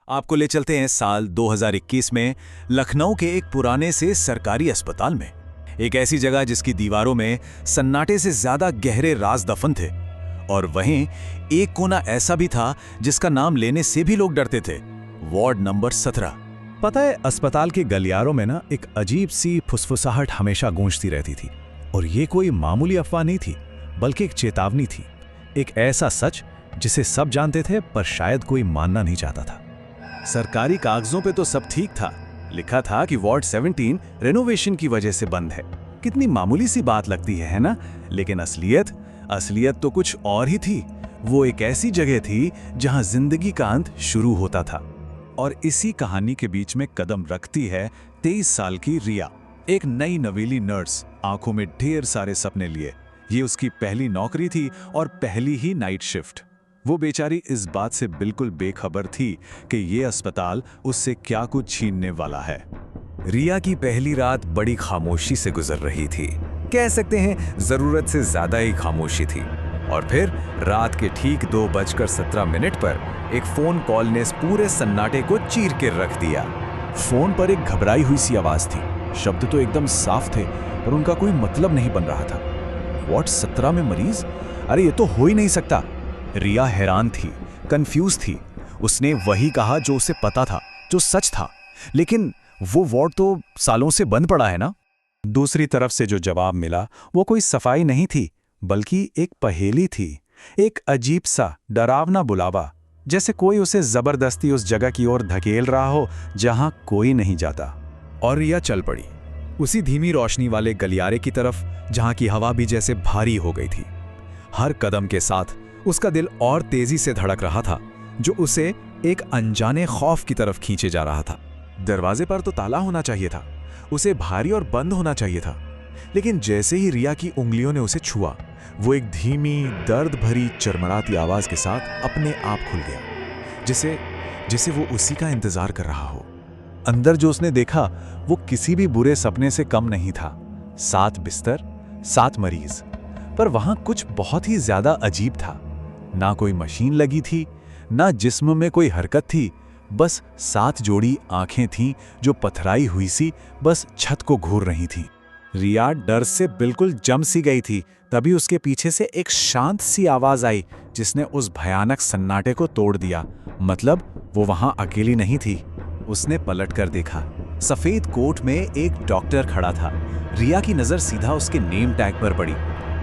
आपको ले चलते हैं साल 2021 में लखनऊ के एक पुराने से सरकारी अस्पताल में। एक ऐसी जगह जिसकी दीवारों में सन्नाटे से ज्यादा गहरे राज दफन थे। और वहीं एक कोना ऐसा भी था जिसका नाम लेने से भी लोग डरते थे, वार्ड नंबर 17। पता है, अस्पताल के गलियारों में ना एक अजीब सी फुसफुसाहट हमेशा गूंजती रहती थी। और ये कोई मामूली अफवाह नहीं थी, बल्कि एक चेतावनी थी। एक ऐसा सच जिसे सब जानते थे पर शायद कोई मानना नहीं चाहता था। सरकारी कागजों पे तो सब ठीक था, लिखा था कि वार्ड 17 रेनोवेशन की वजह से बंद है। कितनी मामूली सी बात लगती है ना? लेकिन असलियत तो कुछ और ही थी। वो एक ऐसी जगह थी जहां जिंदगी का अंत शुरू होता था। और इसी कहानी के बीच में कदम रखती है 23 साल की रिया, एक नई नवीली नर्स, आंखों में ढेर सारे सपने लिए। ये उसकी पहली नौकरी थी और पहली ही नाइट शिफ्ट। वो बेचारी इस बात से बिल्कुल बेखबर थी कि ये अस्पताल उससे क्या कुछ छीनने वाला है। रिया की पहली रात बड़ी खामोशी से गुजर रही थी। कह सकते हैं जरूरत से ज्यादा ही खामोशी थी। और फिर रात के ठीक 2:17 पर एक फोन कॉल ने पूरे सन्नाटे को चीर के रख दिया। फोन पर एक घबराई हुई सी आवाज थी। शब्द तो एकदम साफ थे पर उनका कोई मतलब नहीं बन रहा था। वार्ड 17 में मरीज? अरे ये तो हो ही नहीं सकता। रिया हैरान थी, कंफ्यूज थी। उसने वही कहा जो उसे पता था, जो सच था। लेकिन वो वार्ड तो सालों से बंद पड़ा है ना? दूसरी तरफ से जो जवाब मिला वो कोई सफाई नहीं थी, बल्कि एक पहेली थी। एक अजीब सा डरावना बुलावा, जैसे कोई उसे जबरदस्ती उस जगह की ओर धकेल रहा हो जहां कोई नहीं जाता। और रिया चल पड़ी उसी धीमी रोशनी वाले गलियारे की तरफ, जहां की हवा भी जैसे भारी हो गई थी। हर कदम के साथ उसका दिल और तेजी से धड़क रहा था, जो उसे एक अनजाने खौफ की तरफ खींचे जा रहा था। दरवाजे पर तो ताला होना चाहिए था, उसे भारी और बंद होना चाहिए था। लेकिन जैसे ही रिया की उंगलियों ने उसे छुआ, वो एक धीमी, दर्द भरी, चरमराती आवाज के साथ अपने आप खुल गया, जैसे वो उसी का इंतजार कर रहा हो। अंदर जो उसने देखा वो किसी भी बुरे सपने से कम नहीं था। 7 बिस्तर, 7 मरीज। पर वहां कुछ बहुत ही ज्यादा अजीब था। ना कोई मशीन लगी थी, ना जिस्म में कोई हरकत थी। बस 7 जोड़ी आंखें थीं जो पथराई हुई सी बस छत को घूर रही थीं। रिया डर से बिल्कुल जम सी गई थी। तभी उसके पीछे से एक शांत सी आवाज आई जिसने उस भयानक सन्नाटे को तोड़ दिया। मतलब वो वहां अकेली नहीं थी। उसने पलट कर देखा। सफेद कोट में एक डॉक्टर खड़ा था। रिया की नजर सीधा उसके नेम टैग पर पड़ी,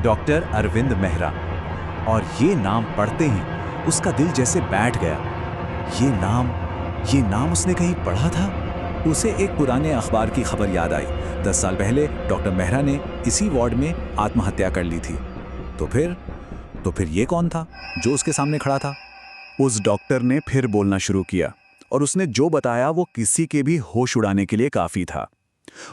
डॉक्टर अरविंद मेहरा। और ये नाम पढ़ते ही उसका दिल जैसे बैठ गया। ये नाम उसने कहीं पढ़ा था। उसे एक पुराने अखबार की खबर याद आई। 10 साल पहले डॉक्टर मेहरा ने इसी वार्ड में आत्महत्या कर ली थी। तो फिर ये कौन था जो उसके सामने खड़ा था? उस डॉक्टर ने फिर बोलना शुरू किया और उसने जो बताया वो किसी के भी होश उड़ाने के लिए काफी था।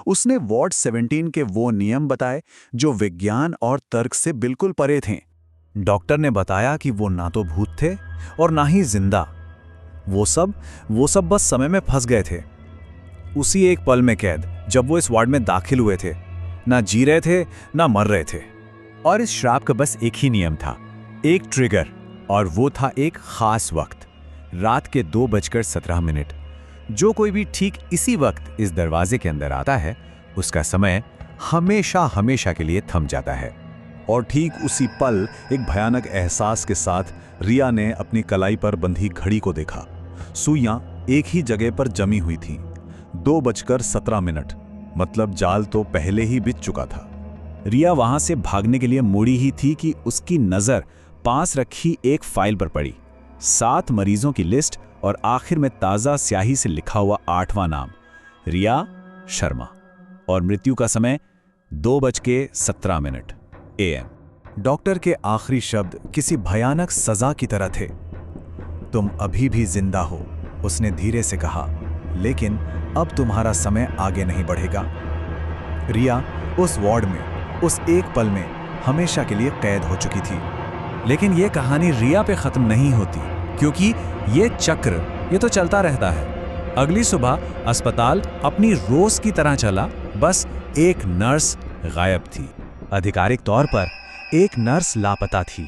उसने वार्ड 17 के वो नियम बताए जो विज्ञान और तर्क से बिल्कुल परे थे। डॉक्टर ने बताया कि वो ना तो भूत थे और ना ही जिंदा। वो सब बस समय में फंस गए थे, उसी एक पल में कैद जब वो इस वार्ड में दाखिल हुए थे। ना जी रहे थे ना मर रहे थे। और इस श्राप का बस एक ही नियम था, एक ट्रिगर, और वो था एक खास वक्त, रात के 2:17। जो कोई भी ठीक इसी वक्त इस दरवाजे के अंदर आता है, उसका समय हमेशा के लिए थम जाता है। और ठीक उसी पल एक भयानक एहसास के साथ रिया ने अपनी कलाई पर बंधी घड़ी को देखा। सुइयां एक ही जगह पर जमी हुई थीं। 2:17, मतलब जाल तो पहले ही बिछ चुका था। रिया वहां से भागने के लिए मुड़ी ही थी कि उसकी नजर पास रखी एक फाइल पर पड़ी। 7 मरीजों की लिस्ट और आखिर में ताजा स्याही से लिखा हुआ 8वां नाम, रिया शर्मा। और मृत्यु का समय 2:17 AM। डॉक्टर के आखिरी शब्द किसी भयानक सजा की तरह थे। तुम अभी भी जिंदा हो, उसने धीरे से कहा, लेकिन अब तुम्हारा समय आगे नहीं बढ़ेगा। रिया उस वार्ड में, उस एक पल में हमेशा के लिए कैद हो चुकी थी। लेकिन यह कहानी रिया पे खत्म नहीं होती, क्योंकि ये चक्र ये तो चलता रहता है। अगली सुबह अस्पताल अपनी रोज की तरह चला, बस एक नर्स गायब थी। आधिकारिक तौर पर एक नर्स लापता थी।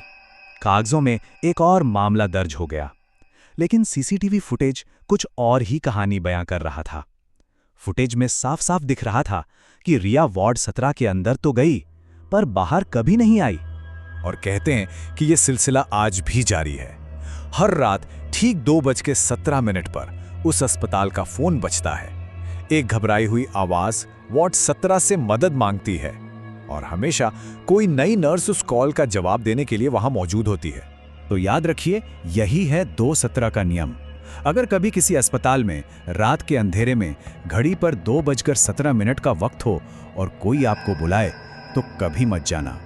कागजों में एक और मामला दर्ज हो गया। लेकिन सीसीटीवी फुटेज कुछ और ही कहानी बयां कर रहा था। फुटेज में साफ साफ दिख रहा था कि रिया वार्ड 17 के अंदर तो गई, पर बाहर कभी नहीं आई। और कहते हैं कि यह सिलसिला आज भी जारी है। हर रात ठीक 2:17 पर उस अस्पताल का फोन बजता है। एक घबराई हुई आवाज वार्ड 17 से मदद मांगती है और हमेशा कोई नई नर्स उस कॉल का जवाब देने के लिए वहां मौजूद होती है। तो याद रखिए, यही है 2:17 का नियम। अगर कभी किसी अस्पताल में रात के अंधेरे में घड़ी पर 2:17 का वक्त हो और कोई आपको बुलाए, तो कभी मत जाना।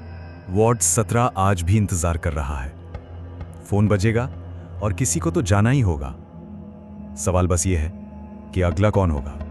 वार्ड 17 आज भी इंतजार कर रहा है। फोन बजेगा और किसी को तो जाना ही होगा। सवाल बस ये है कि अगला कौन होगा।